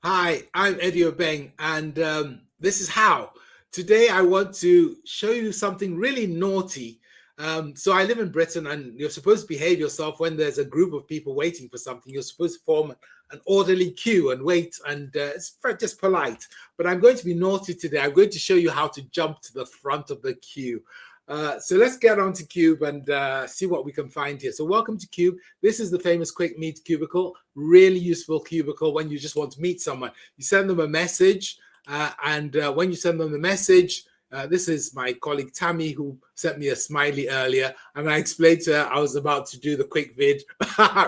Hi, I'm Eddie Obeng, and this is how. Today, I want to show you something really naughty. So, I live in Britain, and you're supposed to behave yourself when there's a group of people waiting for something. You're supposed to form an orderly queue and wait, and it's just polite. But I'm going to be naughty today. I'm going to show you how to jump to the front of the queue. So let's get on to Cube and see what we can find here. So welcome to Cube. This is the famous quick meet cubicle, really useful cubicle when you just want to meet someone. You send them a message and when you send them the message, this is my colleague Tammy who sent me a smiley earlier, and I explained to her I was about to do the quick vid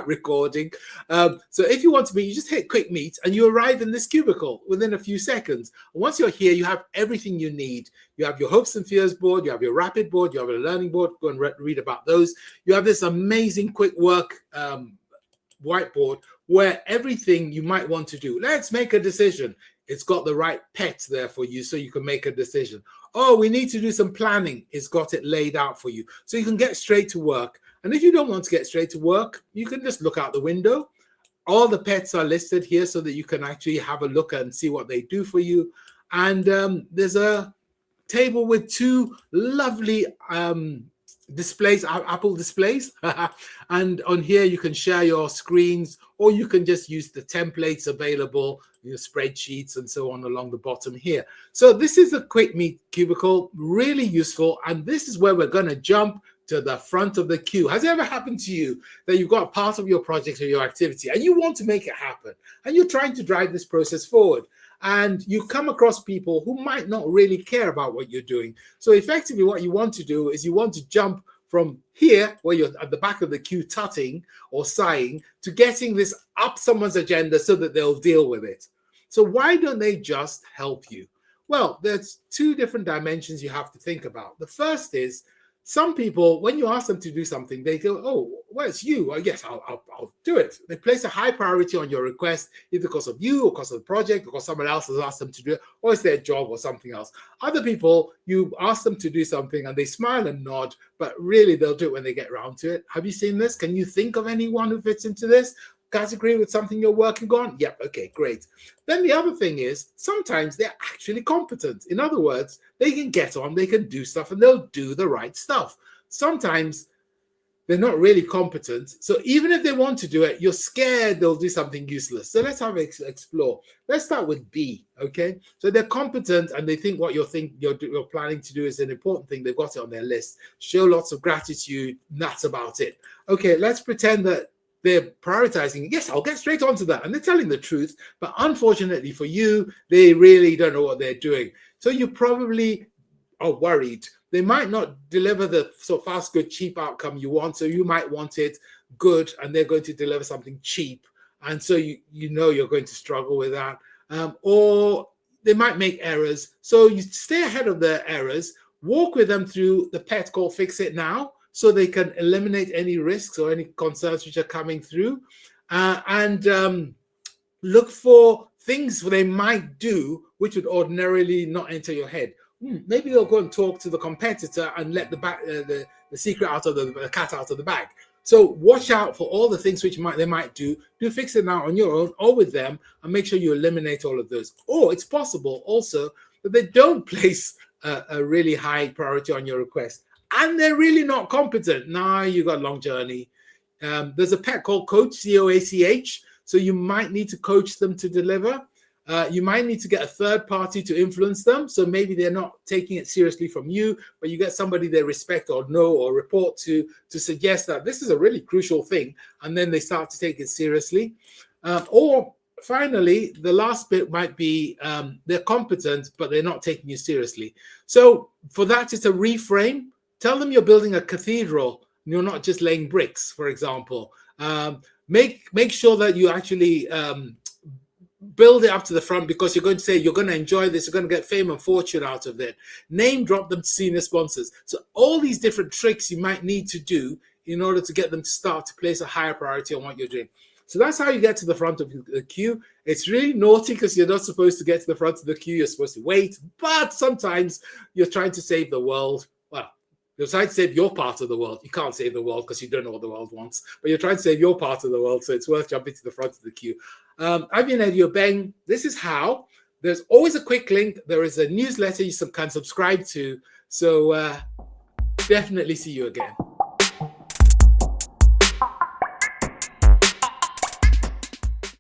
recording. So if you want to meet, you just hit quick meet and you arrive in this cubicle within a few seconds. And once you're here, you have everything you need. You have your hopes and fears board, you have your rapid board, you have a learning board. Go and read about those. You have this amazing quick work whiteboard where everything you might want to do. Let's make a decision. It's got the right pet there for you so you can make a decision. Oh, we need to do some planning. It's got it laid out for you so you can get straight to work. And if you don't want to get straight to work, you can just look out the window. All the pets are listed here so that you can actually have a look and see what they do for you. And there's a table with two lovely displays, Apple displays. And on here you can share your screens, or you can just use the templates available, your spreadsheets and so on along the bottom here. So this is a quick meet cubicle, really useful. And this is where we're going to jump to the front of the queue. Has it ever happened to you that you've got part of your project or your activity and you want to make it happen and you're trying to drive this process forward, and you come across people who might not really care about what you're doing? So effectively what you want to do is you want to jump from here, where you're at the back of the queue tutting or sighing, to getting this up someone's agenda so that they'll deal with it. So why don't they just help you? Well, there's two different dimensions you have to think about. The first is, some people, when you ask them to do something, they go, oh, well, it's you. Oh, yes, I'll do it. They place a high priority on your request, either because of you or because of the project, or because someone else has asked them to do it, or it's their job or something else. Other people, you ask them to do something and they smile and nod, but really they'll do it when they get around to it. Have you seen this? Can you think of anyone who fits into this category with something you're working on? Yep, okay, great. Then the other thing is, sometimes they're actually competent. In other words, they can get on, they can do stuff, and they'll do the right stuff. Sometimes they're not really competent. So even if they want to do it, you're scared they'll do something useless. So let's have explore. Let's start with B, okay? So they're competent and they think what you're planning to do is an important thing. They've got it on their list. Show lots of gratitude. That's about it. Okay, let's pretend that they're prioritizing. Yes, I'll get straight onto that. And they're telling the truth. But unfortunately for you, they really don't know what they're doing. So you probably are worried. They might not deliver the so fast, good, cheap outcome you want. So you might want it good, and they're going to deliver something cheap. And so you know you're going to struggle with that. Or they might make errors. So you stay ahead of the errors, walk with them through the pet called Fix It Now, so they can eliminate any risks or any concerns which are coming through, and look for things they might do which would ordinarily not enter your head. Maybe they'll go and talk to the competitor and let the secret out of the cat out of the bag. So watch out for all the things which they might do. Do Fix It Now on your own or with them, and make sure you eliminate all of those. Or it's possible also that they don't place a really high priority on your request, and they're really not competent. Now you got a long journey. There's a pet called Coach, C-O-A-C-H. So you might need to coach them to deliver. You might need to get a third party to influence them. So maybe they're not taking it seriously from you, but you get somebody they respect or know or report to suggest that this is a really crucial thing. And then they start to take it seriously. Or finally, the last bit might be they're competent, but they're not taking you seriously. So for that, it's a reframe. Tell them you're building a cathedral and you're not just laying bricks, for example. Make sure that you actually build it up to the front, because you're going to say you're going to enjoy this, you're going to get fame and fortune out of it. Name drop them to senior sponsors. So all these different tricks you might need to do in order to get them to start to place a higher priority on what you're doing. So that's how you get to the front of the queue. It's really naughty because you're not supposed to get to the front of the queue. You're supposed to wait, but sometimes you're trying to save the world. Well, You're trying to save your part of the world. You can't save the world because you don't know what the world wants, but you're trying to save your part of the world, so it's worth jumping to the front of the queue. I've been Eddie Obeng. This is how. There's always a quick link. There is a newsletter you can subscribe to. So definitely see you again.